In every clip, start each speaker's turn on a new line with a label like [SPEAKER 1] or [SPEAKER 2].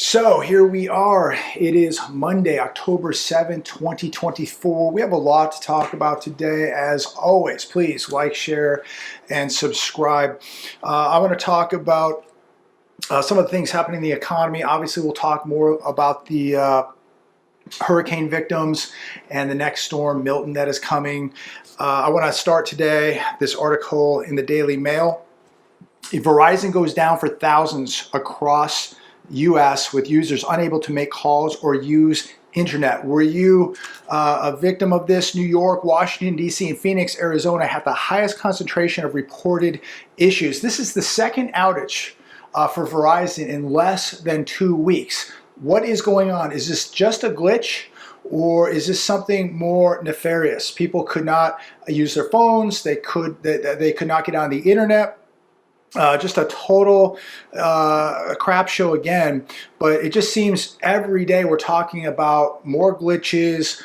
[SPEAKER 1] So here we are. It is Monday, October 7th, 2024. We have a lot to talk about today. As always, please like, share, and subscribe. I want to talk about some of the things happening in the economy. Obviously, we'll talk more about the hurricane victims and the next storm, Milton, that is coming. I want to start today this article in the Daily Mail. Verizon goes down for thousands across U.S. with users unable to make calls or use internet. Were you a victim of this? New York, Washington, D.C., and Phoenix, Arizona had the highest concentration of reported issues. This is the second outage for Verizon in less than 2 weeks. What is going on? Is this just a glitch? Or is this something more nefarious? People could not use their phones. They could not get on the internet. Just a total crap show again. But it just seems every day we're talking about more glitches,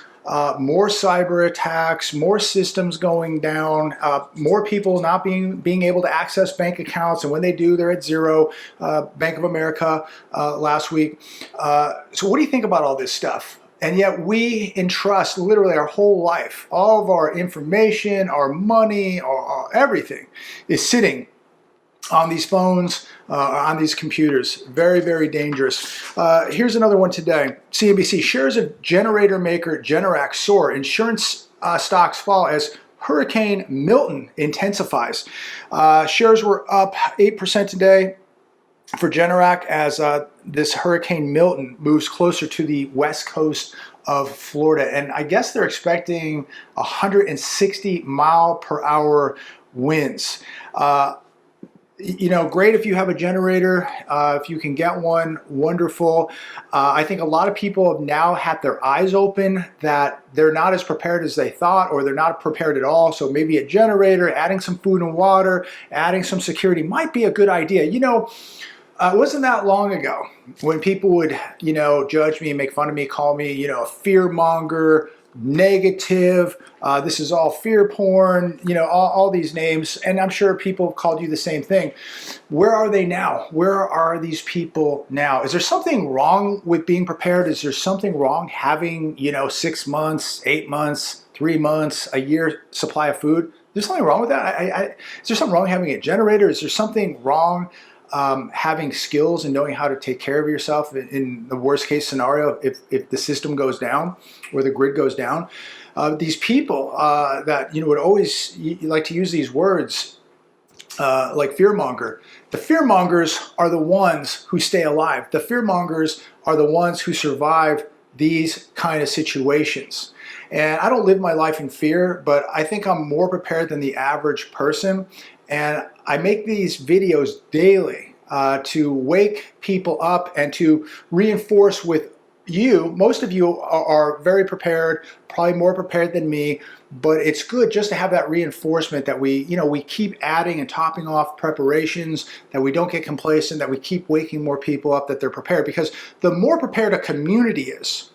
[SPEAKER 1] more cyber attacks, more systems going down, more people not being able to access bank accounts, and when they do, they're at zero. Bank of America last week. So what do you think about all this stuff? And yet we entrust literally our whole life, all of our information, our money, our everything is sitting on these phones, on these computers. Very, very dangerous. Here's another one today. CNBC, shares of generator maker Generac soar. Insurance stocks fall as Hurricane Milton intensifies. Shares were up 8% today for Generac as this Hurricane Milton moves closer to the west coast of Florida. And I guess they're expecting 160 mile per hour winds. You know, great if you have a generator. If you can get one, wonderful. I think a lot of people have now had their eyes open that they're not as prepared as they thought, or they're not prepared at all. So maybe a generator, adding some food and water, adding some security might be a good idea. You know, it wasn't that long ago when people would, you know, judge me and make fun of me, call me, you know, a fear monger, negative, this is all fear porn, you know, all these names, and I'm sure people have called you the same thing. Where are they now? Where are these people now? Is there something wrong with being prepared? Is there something wrong having, you know, 6 months, 8 months, 3 months, a year supply of food? Is there something wrong with that? Is there something wrong having a generator? Is there something wrong having skills and knowing how to take care of yourself in the worst case scenario if the system goes down or the grid goes down? These people that, you know, would always like to use these words like fearmonger. The fearmongers are the ones who stay alive. The fearmongers are the ones who survive these kind of situations. And I don't live my life in fear, but I think I'm more prepared than the average person. And I make these videos daily to wake people up and to reinforce with you. Most of you are very prepared, probably more prepared than me, but it's good just to have that reinforcement that we keep adding and topping off preparations, that we don't get complacent, that we keep waking more people up, that they're prepared. Because the more prepared a community is,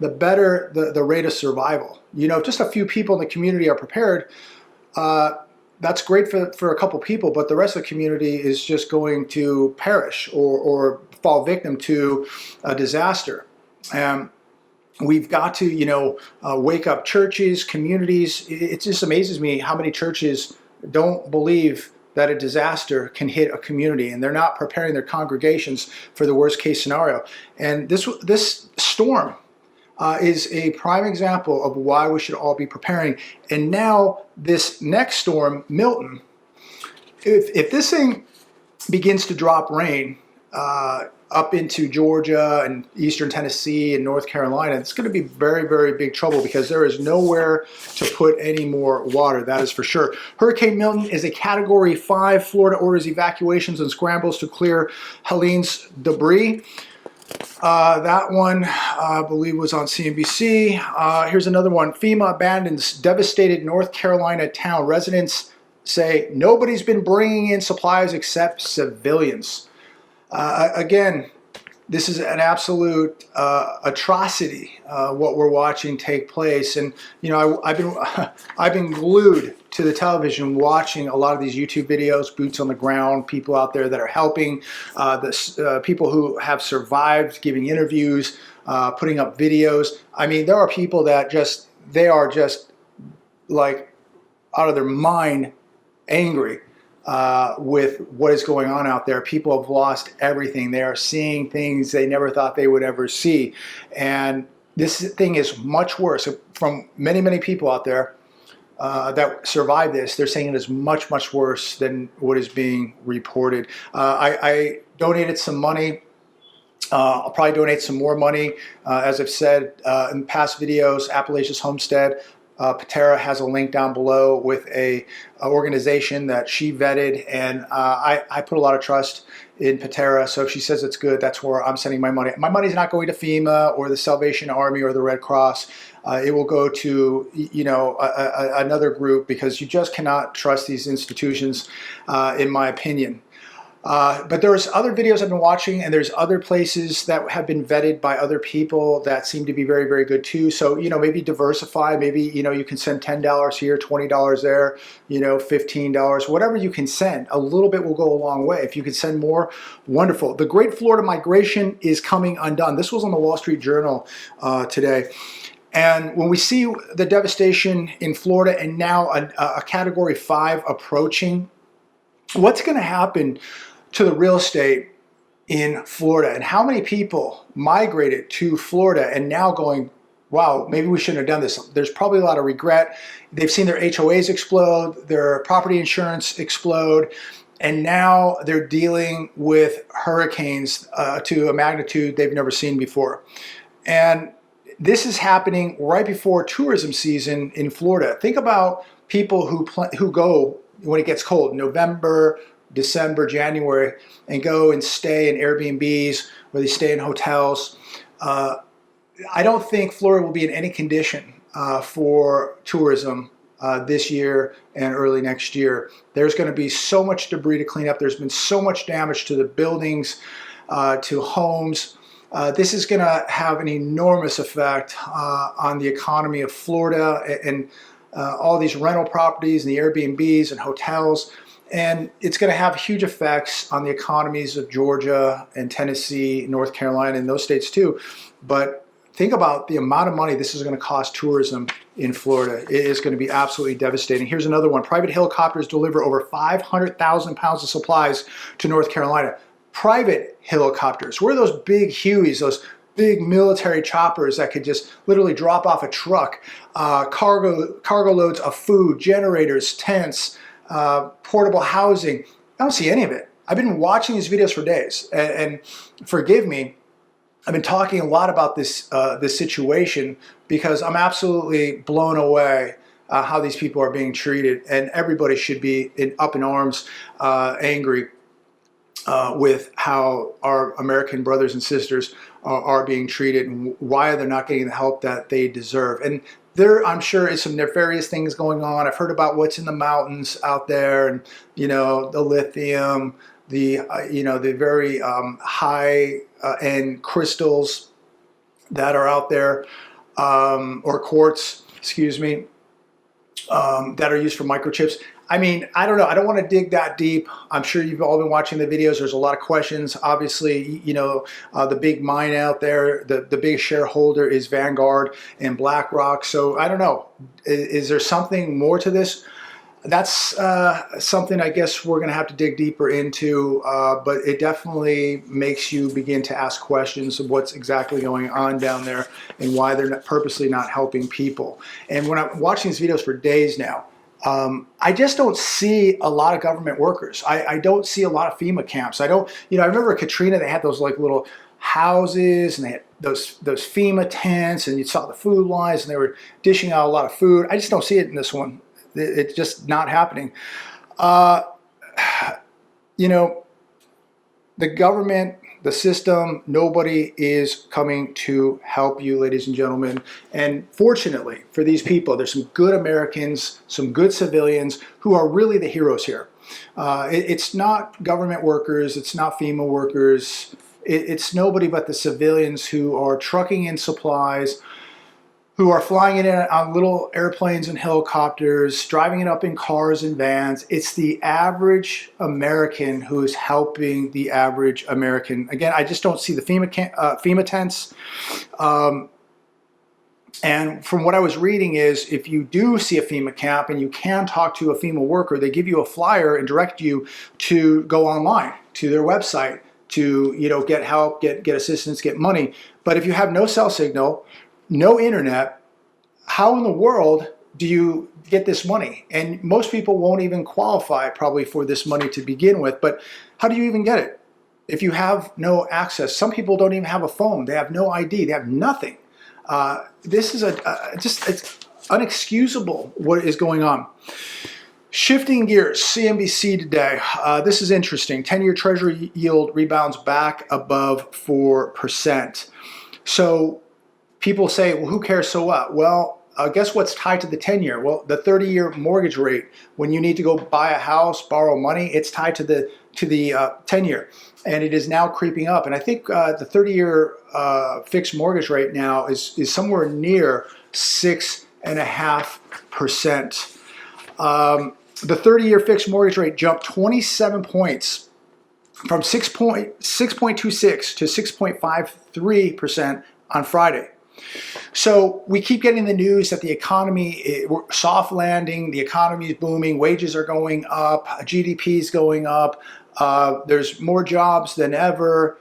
[SPEAKER 1] the better the rate of survival. You know, if just a few people in the community are prepared, that's great for a couple people, but the rest of the community is just going to perish or fall victim to a disaster. We've got to, you know, wake up churches, communities. It just amazes me how many churches don't believe that a disaster can hit a community, and they're not preparing their congregations for the worst case scenario. And this storm is a prime example of why we should all be preparing. And now this next storm, Milton, if this thing begins to drop rain up into Georgia and eastern Tennessee and North Carolina, it's going to be very, very big trouble because there is nowhere to put any more water. That is for sure. Hurricane Milton is a Category 5. Florida orders evacuations and scrambles to clear Helene's debris. That one, I believe, was on CNBC. Here's another one. FEMA abandons devastated North Carolina town. Residents say nobody's been bringing in supplies except civilians. Again, this is an absolute atrocity, what we're watching take place. And, you know, I've been glued to the television watching a lot of these YouTube videos, boots on the ground, people out there that are helping, people who have survived, giving interviews, putting up videos. I mean, there are people that they are just like out of their mind angry with what is going on out there. People have lost everything. They are seeing things they never thought they would ever see. And this thing is much worse. From many, many people out there that survived this, they're saying it is much, much worse than what is being reported. I donated some money. I'll probably donate some more money. As I've said in past videos, Appalachia's Homestead, Patera has a link down below with a organization that she vetted, and I put a lot of trust in Patera. So if she says it's good, that's where I'm sending my money. My money's not going to FEMA or the Salvation Army or the Red Cross. It will go to another group, because you just cannot trust these institutions, in my opinion. But there's other videos I've been watching, and there's other places that have been vetted by other people that seem to be very, very good too. So, maybe diversify. Maybe, you can send $10 here, $20 there, $15, whatever you can send. A little bit will go a long way. If you could send more, wonderful. The Great Florida Migration is coming undone. This was on the Wall Street Journal today. And when we see the devastation in Florida, and now a Category 5 approaching, what's going to happen to the real estate in Florida, and how many people migrated to Florida and now going, wow, maybe we shouldn't have done this. There's probably a lot of regret. They've seen their HOAs explode, their property insurance explode, and now they're dealing with hurricanes to a magnitude they've never seen before. And this is happening right before tourism season in Florida. Think about people who go when it gets cold, November, December, January, and go and stay in Airbnbs, or they stay in hotels. I don't think Florida will be in any condition for tourism this year and early next year. There's going to be so much debris to clean up. There's been so much damage to the buildings, to homes. This is going to have an enormous effect on the economy of Florida and all these rental properties and the Airbnbs and hotels. And it's going to have huge effects on the economies of Georgia and Tennessee, North Carolina, and those states too. But think about the amount of money this is going to cost tourism in Florida. It is going to be absolutely devastating. Here's another one. Private helicopters deliver over 500,000 pounds of supplies to North Carolina. Private helicopters. Where are those big Hueys, those big military choppers that could just literally drop off a truck? Cargo loads of food, generators, tents, portable housing. I don't see any of it. I've been watching these videos for days, and forgive me, I've been talking a lot about this situation, because I'm absolutely blown away how these people are being treated, and everybody should be up in arms, angry with how our American brothers and sisters are being treated, and why they're not getting the help that they deserve. And there, I'm sure, is some nefarious things going on. I've heard about what's in the mountains out there, and the lithium, the very high end crystals that are out there, or quartz, excuse me, that are used for microchips. I mean, I don't know. I don't want to dig that deep. I'm sure you've all been watching the videos. There's a lot of questions. Obviously, the big mine out there, the big shareholder is Vanguard and BlackRock. So I don't know. Is there something more to this? That's something I guess we're going to have to dig deeper into, but it definitely makes you begin to ask questions of what's exactly going on down there and why they're purposely not helping people. And when I'm watching these videos for days now, I just don't see a lot of government workers. I don't see a lot of FEMA camps. I remember Katrina, they had those like little houses, and they had those FEMA tents, and you saw the food lines, and they were dishing out a lot of food. I just don't see it in this one. It's just not happening. The government, the system, nobody is coming to help you, ladies and gentlemen. And fortunately for these people, there's some good Americans, some good civilians who are really the heroes here. It's not government workers, it's not FEMA workers, it's nobody but the civilians who are trucking in supplies, who are flying it in on little airplanes and helicopters, driving it up in cars and vans. It's the average American who is helping the average American. Again, I just don't see the FEMA tents. And from what I was reading is, if you do see a FEMA camp and you can talk to a FEMA worker, they give you a flyer and direct you to go online to their website to, get help, get assistance, get money. But if you have no cell signal, no internet, how in the world do you get this money? And most people won't even qualify probably for this money to begin with, but how do you even get it if you have no access? Some people don't even have a phone. They have no ID. They have nothing. This is it's unexcusable what is going on. Shifting gears, CNBC today. This is interesting. 10-year Treasury yield rebounds back above 4%. So people say, well, who cares, so what? Well, guess what's tied to the 10-year? Well, the 30-year mortgage rate. When you need to go buy a house, borrow money, it's tied to the 10-year. And it is now creeping up. And I think the 30-year fixed mortgage rate now is somewhere near 6.5%. The 30-year fixed mortgage rate jumped 27 points from 6.26 to 6.53% on Friday. So we keep getting the news that the economy, we're soft landing, the economy is booming, wages are going up, GDP is going up, there's more jobs than ever,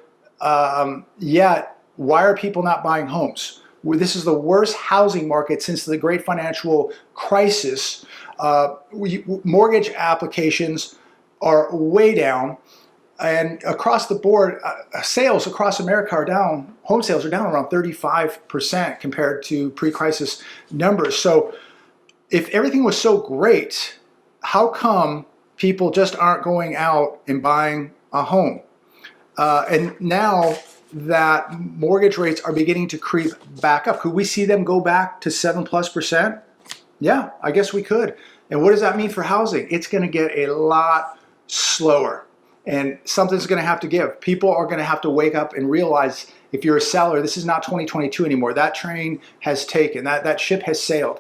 [SPEAKER 1] yet why are people not buying homes? This is the worst housing market since the great financial crisis. Mortgage applications are way down. And across the board, sales across America are down. Home sales are down around 35% compared to pre-crisis numbers. So if everything was so great, how come people just aren't going out and buying a home? And now that mortgage rates are beginning to creep back up, could we see them go back to 7+%? Yeah, I guess we could. And what does that mean for housing? It's going to get a lot slower. And something's going to have to give. People are going to have to wake up and realize, if you're a seller, this is not 2022 anymore. That train has taken, that ship has sailed.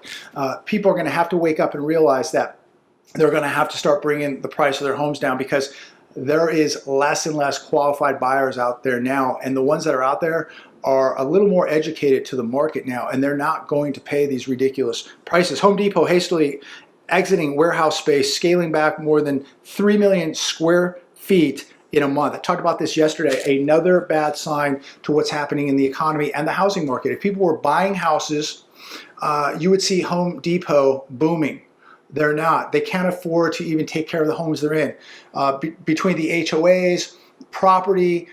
[SPEAKER 1] People are going to have to wake up and realize that they're going to have to start bringing the price of their homes down, because there is less and less qualified buyers out there now. And the ones that are out there are a little more educated to the market now, and they're not going to pay these ridiculous prices. Home Depot hastily exiting warehouse space, scaling back more than 3 million square feet in a month. I talked about this yesterday. Another bad sign to what's happening in the economy and the housing market. If people were buying houses, you would see Home Depot booming. They're not. They can't afford to even take care of the homes they're in. Between the HOAs, property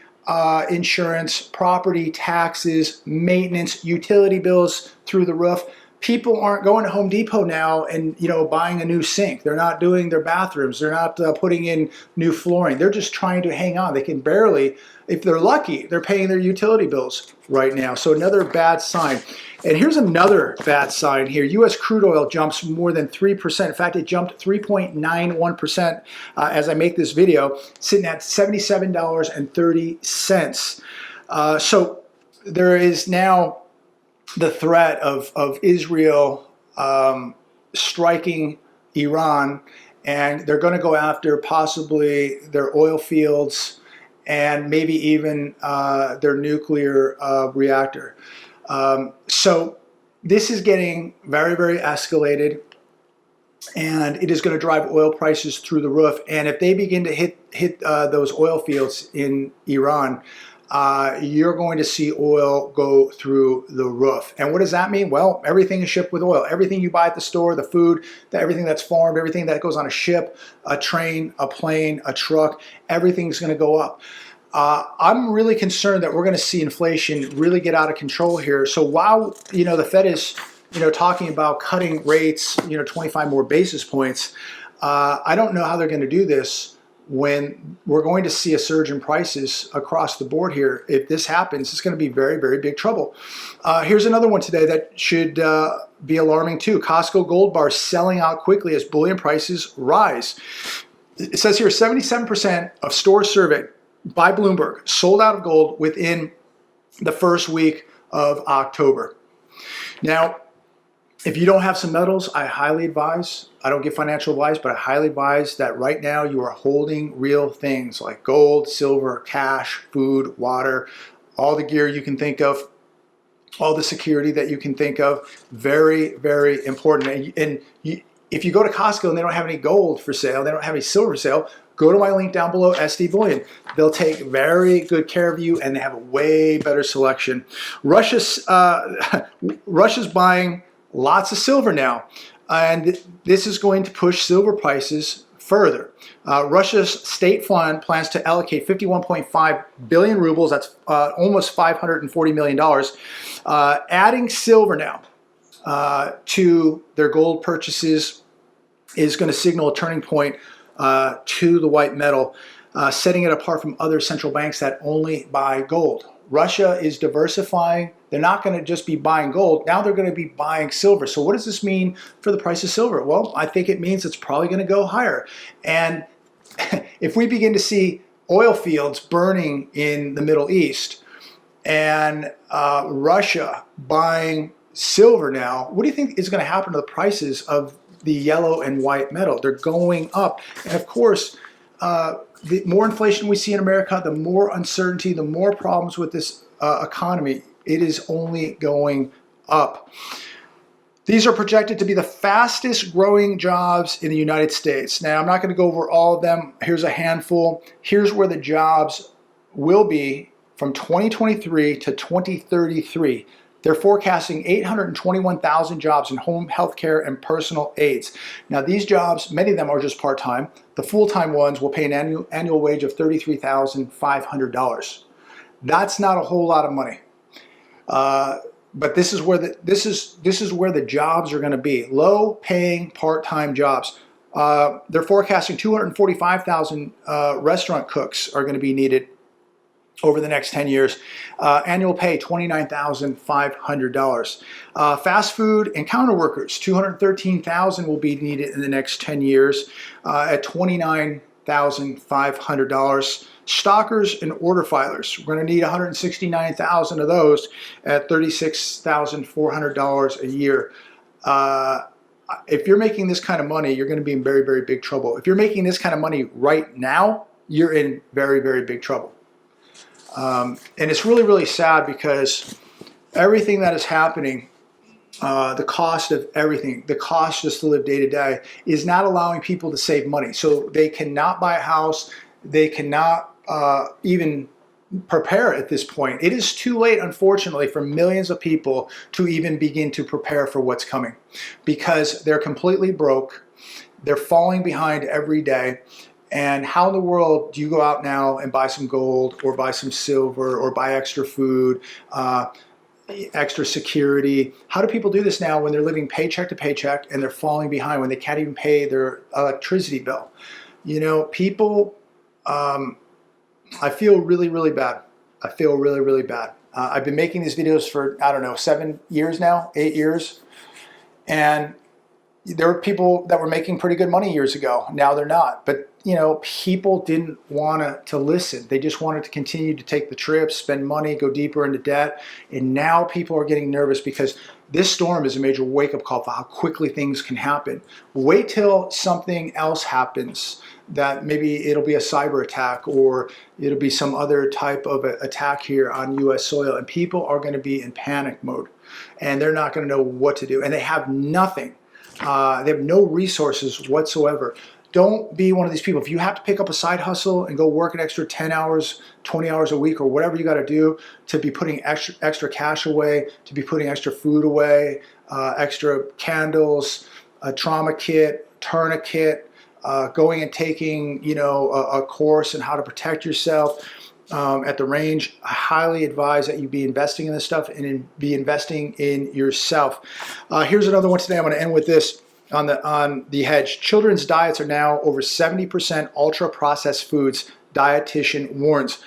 [SPEAKER 1] insurance, property taxes, maintenance, utility bills through the roof, people aren't going to Home Depot now and buying a new sink. They're not doing their bathrooms. They're not putting in new flooring. They're just trying to hang on. They can barely, if they're lucky, they're paying their utility bills right now. So another bad sign. And here's another bad sign here. U.S. crude oil jumps more than 3%. In fact, it jumped 3.91% as I make this video, sitting at $77.30. So there is now the threat of Israel striking Iran, and they're going to go after possibly their oil fields and maybe even their nuclear reactor. So this is getting very, very escalated, and it is going to drive oil prices through the roof. And if they begin to hit those oil fields in Iran, you're going to see oil go through the roof. And what does that mean? Well, everything is shipped with oil. Everything you buy at the store, the food, everything that's farmed, everything that goes on a ship, a train, a plane, a truck, everything's going to go up. I'm really concerned that we're going to see inflation really get out of control here. So while the Fed is talking about cutting rates 25 more basis points, I don't know how they're going to do this when we're going to see a surge in prices across the board here. If this happens, it's going to be very, very big trouble. Here's another one today that should be alarming too. Costco gold bars selling out quickly as bullion prices rise. It says here 77% of stores surveyed by Bloomberg sold out of gold within the first week of October. Now, If you don't have some metals, I highly advise, I don't give financial advice, but I highly advise that right now you are holding real things like gold, silver, cash, food, water, all the gear you can think of, all the security that you can think of. Very, very important. If you go to Costco and they don't have any gold for sale, they don't have any silver for sale, go to my link down below, SD Bullion. They'll take very good care of you, and they have a way better selection. Russia's buying lots of silver now, and this is going to push silver prices further. Russia's state fund plans to allocate 51.5 billion rubles, that's almost $540 million, adding silver now to their gold purchases is going to signal a turning point to the white metal, setting it apart from other central banks that only buy gold. Russia is diversifying. They're not going to just be buying gold. Now they're going to be buying silver. So what does this mean for the price of silver? Well, I think it means it's probably going to go higher. And if we begin to see oil fields burning in the Middle East and Russia buying silver now, what do you think is going to happen to the prices of the yellow and white metal? They're going up. And of course, the more inflation we see in America, the more uncertainty, the more problems with this economy. It is only going up. These are projected to be the fastest growing jobs in the United States. Now, I'm not going to go over all of them. Here's a handful. Here's where the jobs will be from 2023 to 2033. They're forecasting 821,000 jobs in home health care and personal aids. Now, these jobs, many of them are just part-time. The full-time ones will pay an annual wage of $33,500. That's not a whole lot of money. But this is where the jobs are going to be. Low-paying part-time jobs. They're forecasting 245,000 restaurant cooks are going to be needed over the next 10 years. Annual pay, $29,500. Fast food and counter workers, 213,000 will be needed in the next 10 years at $29,500. Stockers and order filers, we're going to need 169,000 of those at $36,400 a year. If you're making this kind of money, you're going to be in very, very big trouble. If you're making this kind of money right now, you're in very, very big trouble. And it's really, really sad because everything that is happening, the cost of everything, the cost just to live day to day, is not allowing people to save money. So they cannot buy a house. They cannot even prepare at this point. It is too late, unfortunately, for millions of people to even begin to prepare for what's coming because they're completely broke. They're falling behind every day. And how in the world do you go out now and buy some gold or buy some silver or buy extra food, extra security? How do people do this now when they're living paycheck to paycheck and they're falling behind, when they can't even pay their electricity bill? You know, people, I feel really, really bad. I feel really, really bad. I've been making these videos for, I don't know, 7 years now, 8 years. And there were people that were making pretty good money years ago. Now they're not. But, you know, people didn't want to listen. They just wanted to continue to take the trips, spend money, go deeper into debt. And now people are getting nervous because this storm is a major wake-up call for how quickly things can happen. Wait till something else happens, that maybe it'll be a cyber attack or it'll be some other type of attack here on U.S. soil, and people are going to be in panic mode and they're not going to know what to do, and they have nothing. They have no resources whatsoever. Don't be one of these people. If you have to pick up a side hustle and go work an extra 10 hours, 20 hours a week, or whatever you got to do to be putting extra cash away, to be putting extra food away, extra candles, a trauma kit, tourniquet, going and taking, you know, a course on how to protect yourself at the range, I highly advise that you be investing in this stuff and be investing in yourself. Here's another one today. I'm going to end with this on the hedge. Children's diets are now over 70% ultra-processed foods, dietitian warns.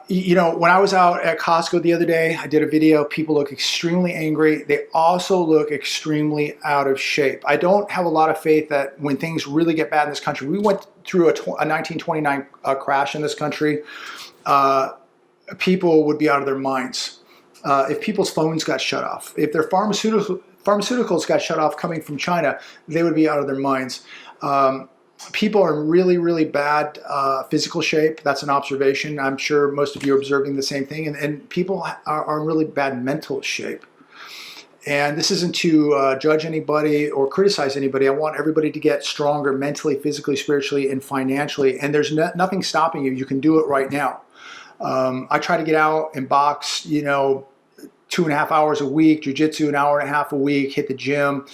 [SPEAKER 1] You know, when I was out at Costco the other day, I did a video. People look extremely angry. They also look extremely out of shape. I don't have a lot of faith that when things really get bad in this country, we went through a 1929 crash in this country, people would be out of their minds. If people's phones got shut off, if their pharmaceuticals got shut off coming from China, they would be out of their minds. People are in really, really bad physical shape. That's an observation. I'm sure most of you are observing the same thing. And people are in really bad mental shape. And this isn't to judge anybody or criticize anybody. I want everybody to get stronger mentally, physically, spiritually, and financially. And there's nothing stopping you. You can do it right now. I try to get out and box, 2.5 hours a week, jiu-jitsu an hour and a half a week, hit the gym,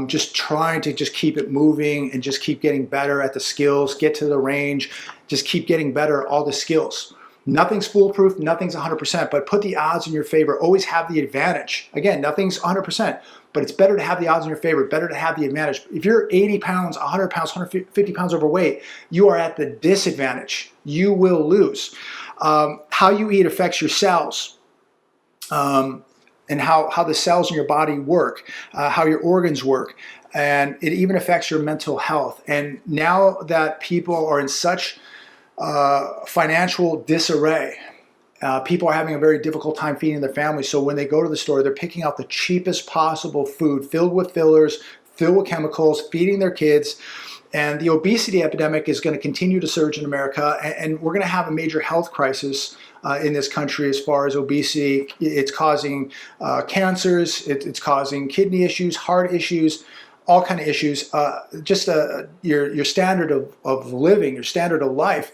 [SPEAKER 1] just trying to just keep it moving and just keep getting better at the skills, get to the range, just keep getting better at all the skills. Nothing's foolproof, nothing's 100%, but put the odds in your favor. Always have the advantage. Again, nothing's 100%, but it's better to have the odds in your favor, better to have the advantage. If you're 80 pounds, 100 pounds, 150 pounds overweight, you are at the disadvantage. You will lose. How you eat affects your cells. And how the cells in your body work, how your organs work, and it even affects your mental health. And now that people are in such financial disarray, people are having a very difficult time feeding their families. So when they go to the store, they're picking out the cheapest possible food, filled with fillers, filled with chemicals, feeding their kids. And the obesity epidemic is going to continue to surge in America, and we're going to have a major health crisis in this country as far as obesity. It's causing cancers, it's causing kidney issues, heart issues, all kind of issues. Your standard of living, your standard of life.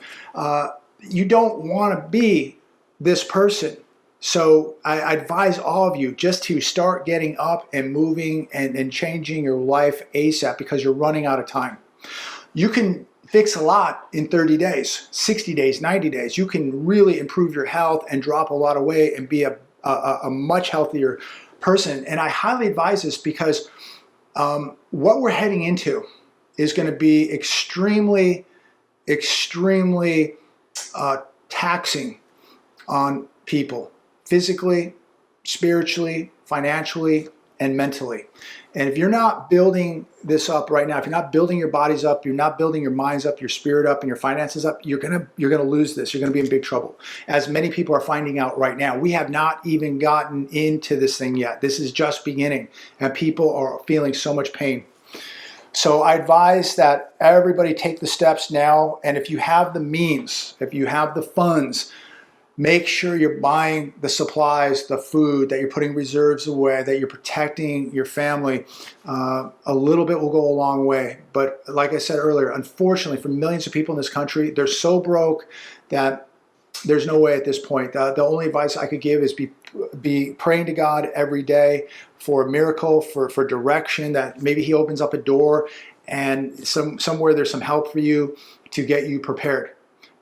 [SPEAKER 1] You don't want to be this person. So I advise all of you just to start getting up and moving and changing your life ASAP, because you're running out of time. You can fix a lot in 30 days, 60 days, 90 days. You can really improve your health and drop a lot of weight and be a much healthier person. And I highly advise this because what we're heading into is going to be extremely, extremely taxing on people, physically, spiritually, financially, and mentally. And if you're not building this up right now, if you're not building your bodies up, you're not building your minds up, your spirit up, and your finances up, you're gonna lose this. You're gonna be in big trouble. As many people are finding out right now, we have not even gotten into this thing yet. This is just beginning, and people are feeling so much pain. So I advise that everybody take the steps now. And if you have the means, if you have the funds, make sure you're buying the supplies, the food, that you're putting reserves away, that you're protecting your family. A little bit will go a long way. But like I said earlier, unfortunately, for millions of people in this country, they're so broke that there's no way at this point. The only advice I could give is be praying to God every day for a miracle, for direction, that maybe He opens up a door and somewhere there's some help for you to get you prepared.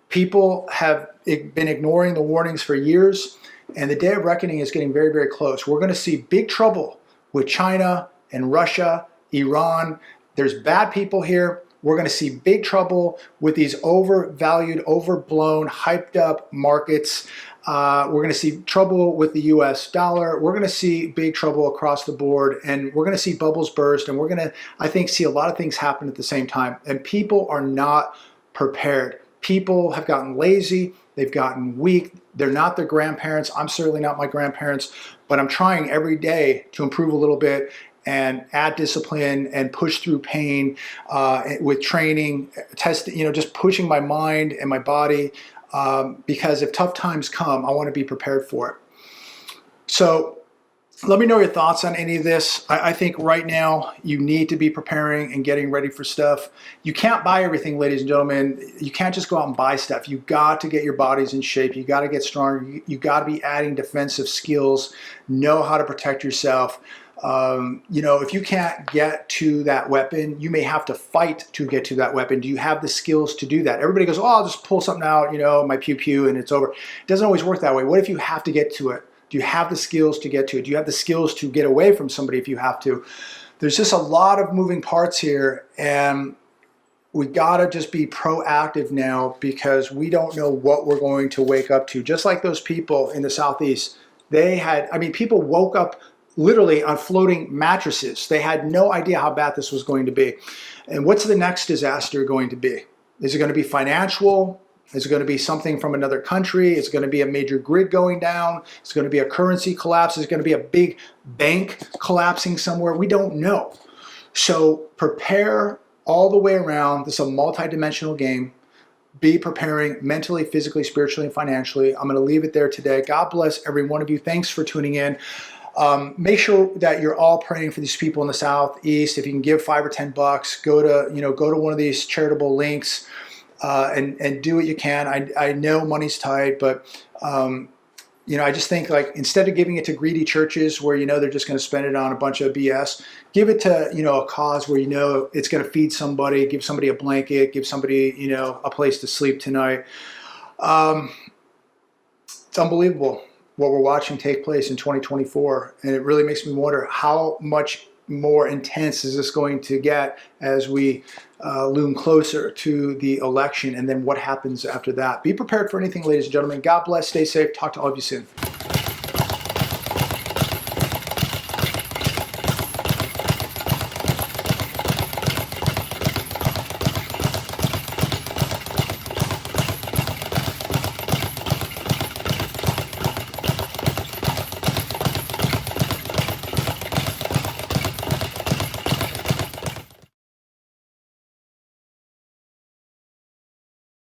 [SPEAKER 1] People have been ignoring the warnings for years, and the day of reckoning is getting very, very close. We're going to see big trouble with China and Russia, Iran. There's bad people here. We're going to see big trouble with these overvalued, overblown, hyped up markets. We're going to see trouble with the US dollar. We're going to see big trouble across the board, and we're going to see bubbles burst, and we're going to, I think, see a lot of things happen at the same time. And people are not prepared. People have gotten lazy, they've gotten weak, they're not their grandparents. I'm certainly not my grandparents, but I'm trying every day to improve a little bit and add discipline and push through pain with training, just pushing my mind and my body, because if tough times come, I want to be prepared for it. So let me know your thoughts on any of this. I think right now you need to be preparing and getting ready for stuff. You can't buy everything, ladies and gentlemen. You can't just go out and buy stuff. You got to get your bodies in shape. You got to get stronger. You got to be adding defensive skills, know how to protect yourself. If you can't get to that weapon, you may have to fight to get to that weapon. Do you have the skills to do that? Everybody goes, oh, I'll just pull something out, my pew, and it's over. It doesn't always work that way. What if you have to get to it? Do you have the skills to get to it? Do you have the skills to get away from somebody if you have to? There's just a lot of moving parts here, and we gotta just be proactive now, because we don't know what we're going to wake up to. Just like those people in the Southeast, people woke up literally on floating mattresses. They had no idea how bad this was going to be. And what's the next disaster going to be? Is it going to be financial? Is it going to be something from another country? Is it going to be a major grid going down? Is it going to be a currency collapse? Is it going to be a big bank collapsing somewhere? We don't know. So prepare all the way around. This is a multi-dimensional game. Be preparing mentally, physically, spiritually, and financially. I'm going to leave it there today. God bless every one of you. Thanks for tuning in. Make sure that you're all praying for these people in the Southeast. If you can give $5 or $10, go to one of these charitable links. And do what you can. I know money's tight, but I just think, like, instead of giving it to greedy churches where they're just going to spend it on a bunch of BS, give it to a cause where it's going to feed somebody, give somebody a blanket, give somebody a place to sleep tonight. It's unbelievable what we're watching take place in 2024, and it really makes me wonder how much more intense is this going to get as we loom closer to the election, and then what happens after that. Be prepared for anything, ladies and gentlemen. God bless. Stay safe. Talk to all of you soon.